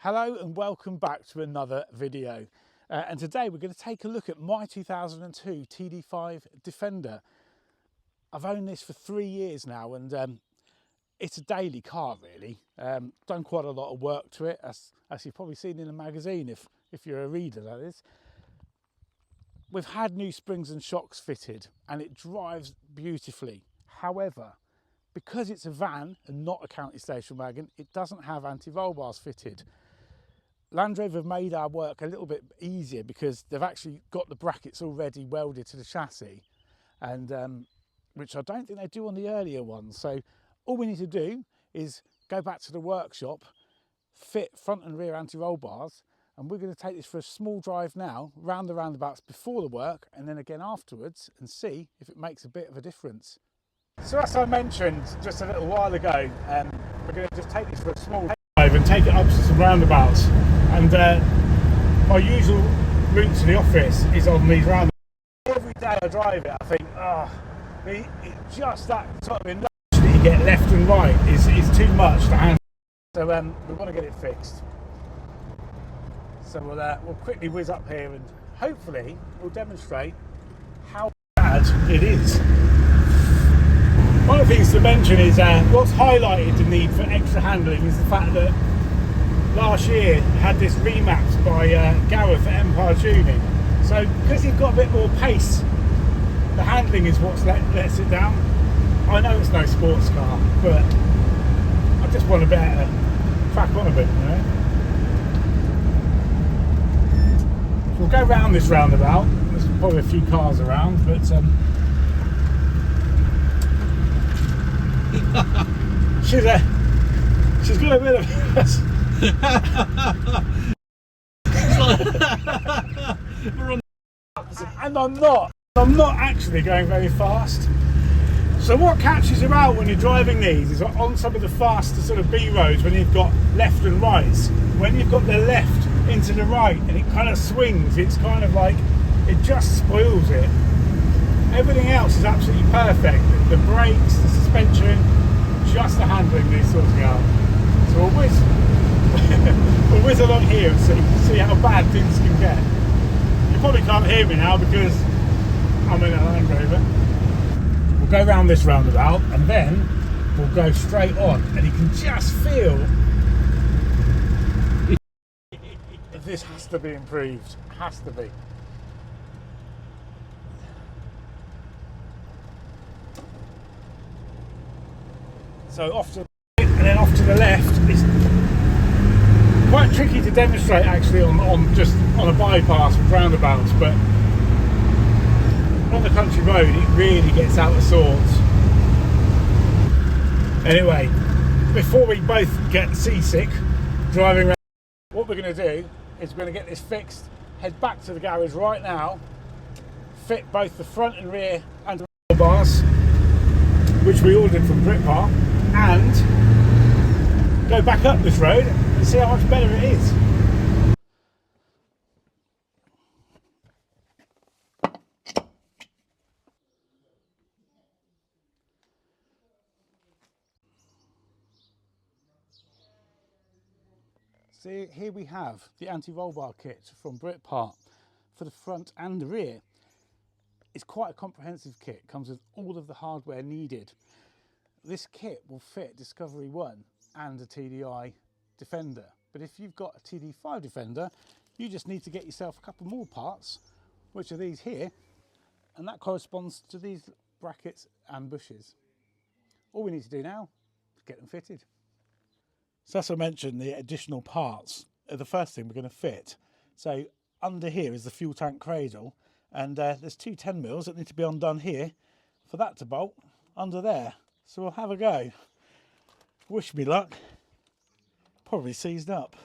Hello and welcome back to another video. And today we're going to take a look at my 2002 TD5 Defender. I've owned this for 3 years now and it's a daily car really. Done quite a lot of work to it, as you've probably seen in the magazine if you're a reader, that is. We've had new springs and shocks fitted and it drives beautifully. However, because it's a van and not a county station wagon, it doesn't have anti-roll bars fitted. Land Rover have made our work a little bit easier because they've actually got the brackets already welded to the chassis, and which I don't think they do on the earlier ones. So all we need to do is go back to the workshop, fit front and rear anti-roll bars, and we're going to take this for a small drive now, round the roundabouts before the work and then again afterwards, and see if it makes a bit of a difference. So as I mentioned just a little while ago, we're going to just take this for a small drive and take it up to some roundabouts. And my usual route to the office is on these roundabouts. Every day I drive it, I think, just that sort of enough that you get left and right is too much to handle. So we want to get it fixed. So we'll quickly whiz up here and hopefully we'll demonstrate how bad it is. One of the things to mention is what's highlighted the need for extra handling is the fact that last year had this remapped by Gareth at Empire Tuning. So because you've got a bit more pace, the handling is what lets it down. I know it's no sports car, but I just want to be able to crack on a bit, you know. So we'll go round this roundabout. There's probably a few cars around, but she's got a bit of and I'm not actually going very fast. So what catches you out when you're driving these is on some of the faster sort of B roads, when you've got left and rights, when you've got the left into the right and it kind of swings, it's kind of like it just spoils it. Everything else is absolutely perfect. The brakes, the suspension, just the handling needs sorting out. So we'll whiz along here and see how bad things can get. You probably can't hear me now because I'm in a Land Rover. We'll go round this roundabout and then we'll go straight on, and you can just feel this has to be improved. Has to be. So off to the right and then off to the left. It's quite tricky to demonstrate actually on just on a bypass with roundabouts, but on the country road it really gets out of sorts. Anyway, before we both get seasick driving around, what we're going to do is we're going to get this fixed, head back to the garage right now, fit both the front and rear and bars, which we ordered from Britpart, and go back up this road and see how much better it is. So here we have the anti-roll bar kit from Britpart for the front and the rear. It's quite a comprehensive kit, comes with all of the hardware needed. This kit will fit Discovery 1 and a TDI Defender, but if you've got a TD5 Defender, you just need to get yourself a couple more parts, which are these here, and that corresponds to these brackets and bushes. All we need to do now is get them fitted. So as I mentioned, the additional parts are the first thing we're going to fit. So under here is the fuel tank cradle, and there's two 10mm that need to be undone here for that to bolt under there. So we'll have a go. Wish me luck. Probably seized up.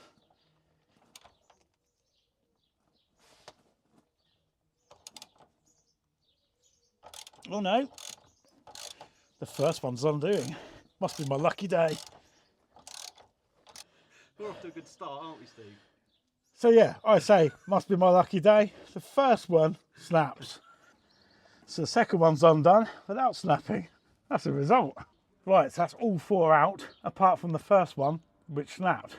Oh no, the first one's undoing. Must be my lucky day. We're off to a good start, aren't we, Steve? So yeah, I say, must be my lucky day. The first one snaps. So the second one's undone without snapping. That's a result. Right, so that's all four out, apart from the first one, which snapped.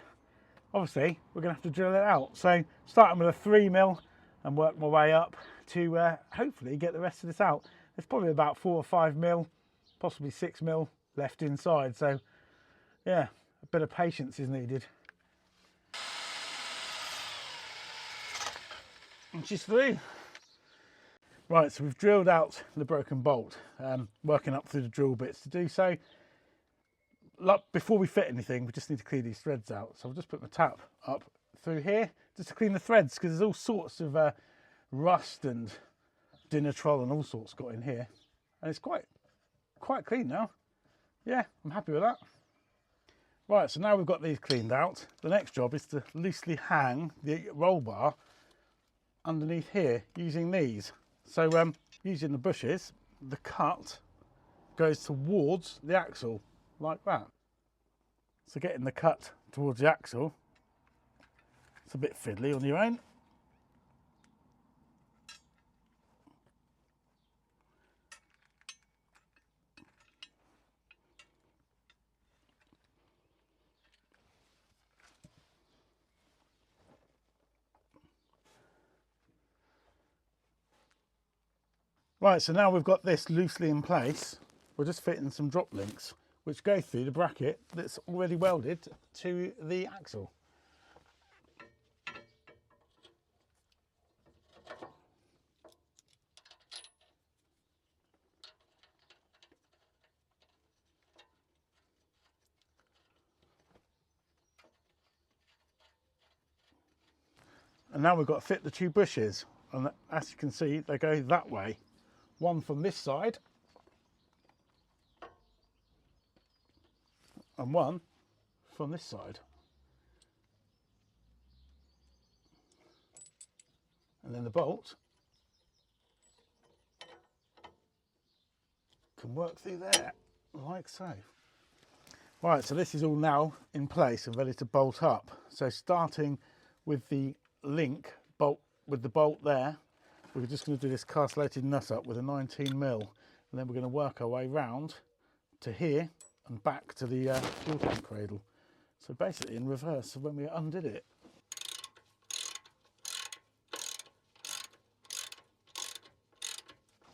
obviously we're going to have to drill it out. So starting with a 3mm and work my way up to hopefully get the rest of this out. There's probably about 4 or 5mm, possibly 6mm left inside. So yeah, a bit of patience is needed. And she's through. Right, so we've drilled out the broken bolt, working up through the drill bits. To do so, before we fit anything, we just need to clear these threads out. So I'll just put my tap up through here just to clean the threads, because there's all sorts of rust and dinner troll and all sorts got in here. And it's quite clean now. Yeah, I'm happy with that. Right, so now we've got these cleaned out, the next job is to loosely hang the roll bar underneath here using these. So using the bushes, the cut goes towards the axle like that. So getting the cut towards the axle, it's a bit fiddly on your own. Right, so now we've got this loosely in place, we're just fitting some drop links which go through the bracket that's already welded to the axle. And now we've got to fit the two bushes, and as you can see they go that way. One from this side and one from this side. And then the bolt can work through there, like so. Right, so this is all now in place and ready to bolt up. So starting with the link bolt, with the bolt there, we're just going to do this castellated nut up with a 19mm, and then we're going to work our way round to here and back to the fuel tank cradle. So basically in reverse of when we undid it.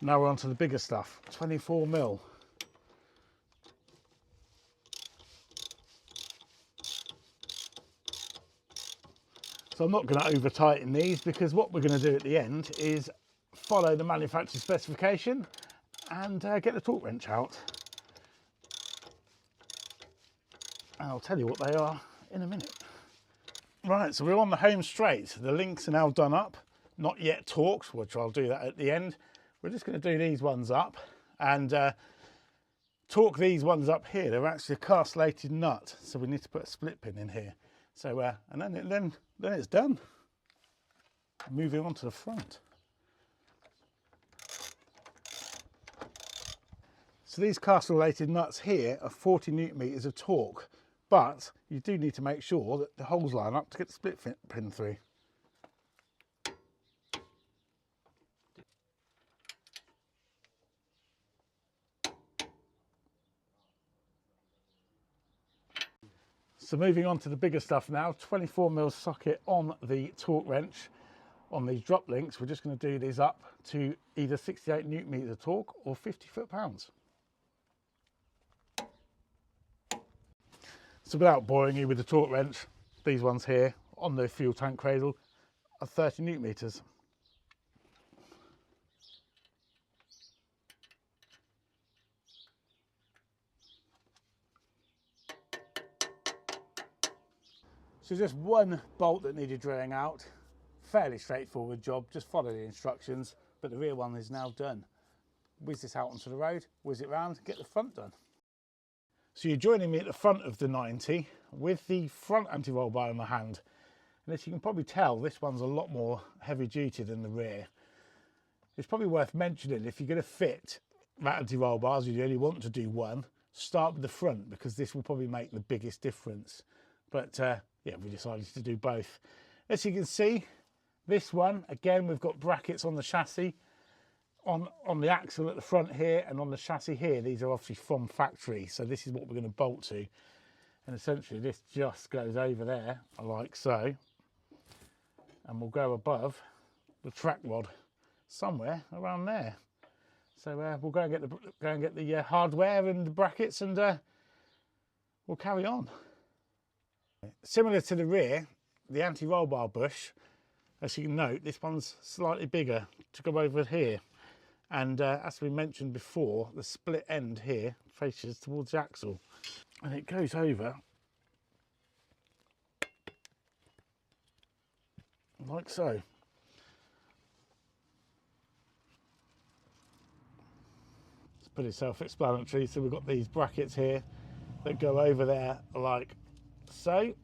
Now we're on to the bigger stuff, 24mm. So I'm not going to over tighten these, because what we're going to do at the end is follow the manufacturer specification and get the torque wrench out. And I'll tell you what they are in a minute. Right, so we're on the home straight. The links are now done up, not yet torqued, which I'll do that at the end. We're just going to do these ones up and torque these ones up here. They're actually a castellated nut, so we need to put a split pin in here. So and then it's done. Moving on to the front. So these castellated nuts here are 40 newton meters of torque, but you do need to make sure that the holes line up to get the split pin through. So moving on to the bigger stuff now, 24mm socket on the torque wrench on these drop links. We're just going to do these up to either 68 newton meters of torque or 50 foot-pounds. So without boring you with the torque wrench, these ones here on the fuel tank cradle are 30 newton meters. So just one bolt that needed drilling out. Fairly straightforward job, just follow the instructions, but the rear one is now done. Whiz this out onto the road, whiz it round, get the front done. So you're joining me at the front of the 90 with the front anti-roll bar in my hand. And as you can probably tell, this one's a lot more heavy duty than the rear. It's probably worth mentioning, if you're going to fit that anti-roll bars, you only want to do one, start with the front, because this will probably make the biggest difference. But yeah, we decided to do both. As you can see, this one, again, we've got brackets on the chassis, on the axle at the front here, and on the chassis here. These are obviously from factory, so this is what we're going to bolt to. And essentially this just goes over there like so, and will go above the track rod somewhere around there. So we'll go and get the hardware and the brackets, and we'll carry on. Similar to the rear, the anti-roll bar bush, as you can note, this one's slightly bigger to go over here. And as we mentioned before, the split end here faces towards the axle, and it goes over like so. It's pretty self-explanatory. So we've got these brackets here that go over there like so.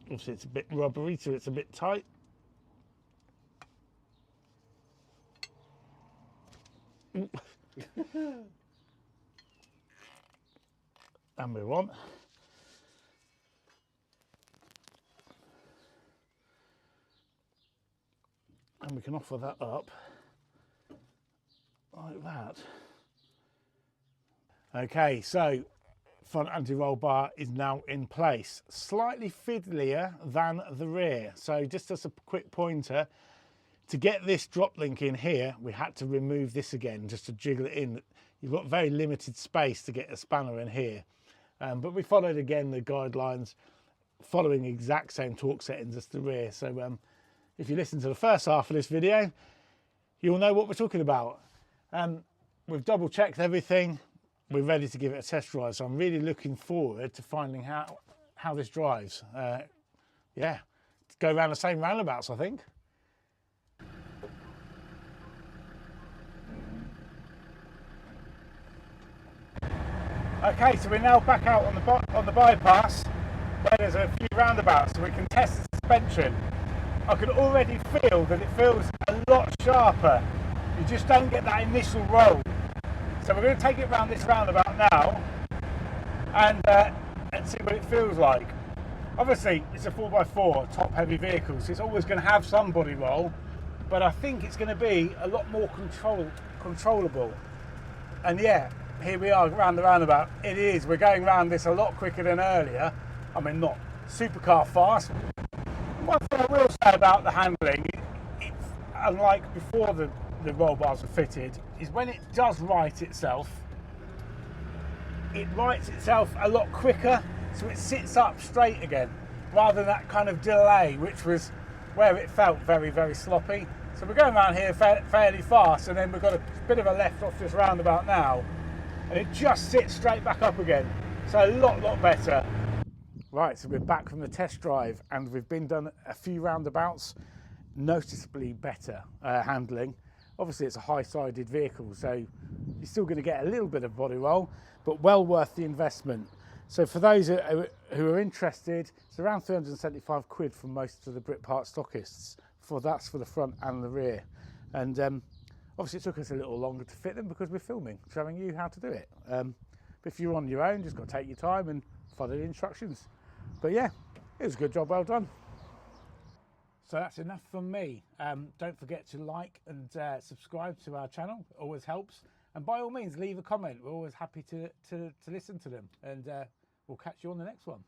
Obviously it's a bit rubbery, so it's a bit tight. And we're on. And we can offer that up like that. Okay, so front anti-roll bar is now in place. Slightly fiddlier than the rear. So just as a quick pointer, to get this drop link in here, we had to remove this again just to jiggle it in. You've got very limited space to get a spanner in here. But we followed again the guidelines, following the exact same torque settings as the rear. So if you listen to the first half of this video, you'll know what we're talking about. We've double checked everything. We're ready to give it a test drive. So I'm really looking forward to finding how this drives. Yeah, go around the same roundabouts, I think. Okay, so we're now back out on the bypass where there's a few roundabouts, so we can test the suspension. I can already feel that it feels a lot sharper. You just don't get that initial roll. So we're going to take it around this roundabout now and see what it feels like. Obviously, it's a 4x4 top heavy vehicle, so it's always going to have some body roll, but I think it's going to be a lot more controllable. And yeah, here we are around the roundabout. It is, we're going around this a lot quicker than earlier. I mean, not supercar fast. One thing I will say about the handling, it's unlike before the roll bars were fitted, is when it does right itself, it rights itself a lot quicker, so it sits up straight again, rather than that kind of delay, which was where it felt very, very sloppy. So we're going around here fairly fast, and then we've got a bit of a left off this roundabout now, and it just sits straight back up again. So a lot better. Right, so we're back from the test drive, and we've been done a few roundabouts, noticeably better handling. Obviously it's a high-sided vehicle, so you're still going to get a little bit of body roll, but well worth the investment. So for those who are interested, it's around 375 quid from most of the Britpart stockists. That's for the front and the rear. And obviously it took us a little longer to fit them because we're filming, showing you how to do it. But if you're on your own, just got to take your time and follow the instructions. But yeah, it was a good job, well done. So that's enough from me. Don't forget to like and subscribe to our channel, it always helps. And by all means, leave a comment. We're always happy to listen to them. And we'll catch you on the next one.